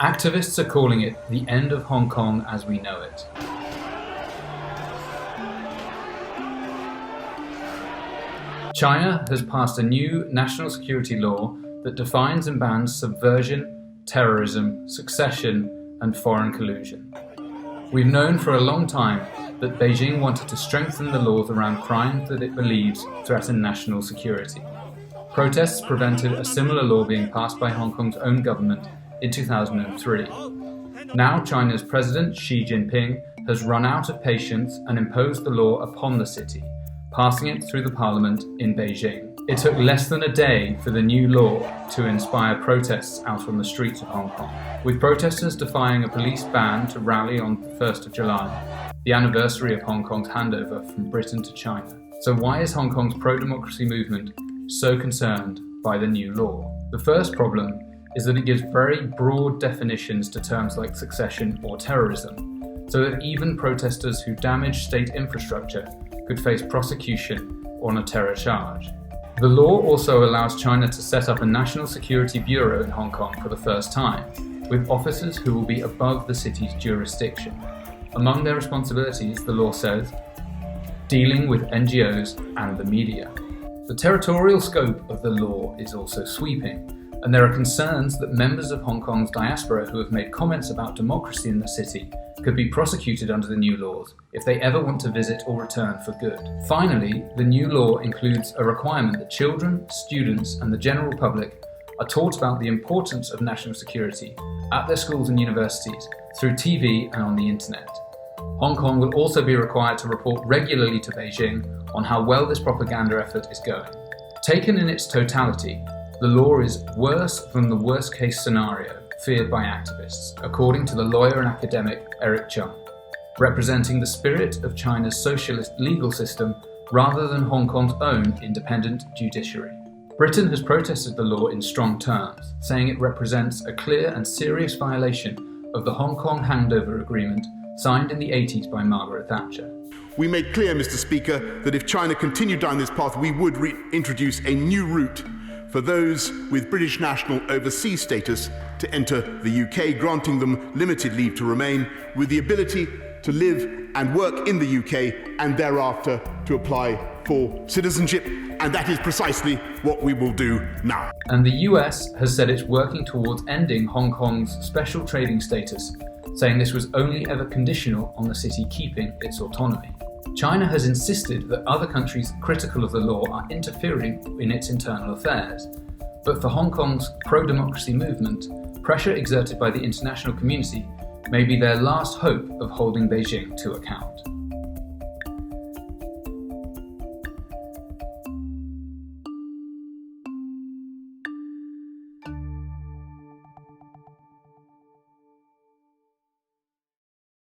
Activists are calling it the end of Hong Kong as we know it. China has passed a new national security law that defines and bans subversion, terrorism, succession, and foreign collusion. We've known for a long time that Beijing wanted to strengthen the laws around crimes that it believes threaten national security. Protests prevented a similar law being passed by Hong Kong's own government in 2003. Now China's President Xi Jinping has run out of patience and imposed the law upon the city, passing it through the parliament in Beijing. It took less than a day for the new law to inspire protests out on the streets of Hong Kong, with protesters defying a police ban to rally on the 1st of July, the anniversary of Hong Kong's handover from Britain to China. So why is Hong Kong's pro-democracy movement so concerned by the new law? The first problem is that it gives very broad definitions to terms like succession or terrorism, so that even protesters who damage state infrastructure could face prosecution on a terror charge. The law also allows China to set up a national security bureau in Hong Kong for the first time, with officers who will be above the city's jurisdiction. Among their responsibilities, the law says, dealing with NGOs and the media. The territorial scope of the law is also sweeping, and there are concerns that members of Hong Kong's diaspora who have made comments about democracy in the city could be prosecuted under the new laws if they ever want to visit or return for good. Finally, the new law includes a requirement that children, students, and the general public are taught about the importance of national security at their schools and universities through TV and on the internet. Hong Kong will also be required to report regularly to Beijing on how well this propaganda effort is going. Taken in its totality, the law is worse than the worst-case scenario feared by activists, according to the lawyer and academic Eric Chung, representing the spirit of China's socialist legal system rather than Hong Kong's own independent judiciary. Britain has protested the law in strong terms, saying it represents a clear and serious violation of the Hong Kong handover agreement signed in the 80s by Margaret Thatcher. We made clear, Mr. Speaker, that if China continued down this path, we would introduce a new route for those with British national overseas status to enter the UK, granting them limited leave to remain, with the ability to live and work in the UK and thereafter to apply for citizenship. And that is precisely what we will do now. And the US has said it's working towards ending Hong Kong's special trading status, saying this was only ever conditional on the city keeping its autonomy. China has insisted that other countries critical of the law are interfering in its internal affairs. But for Hong Kong's pro-democracy movement, pressure exerted by the international community may be their last hope of holding Beijing to account.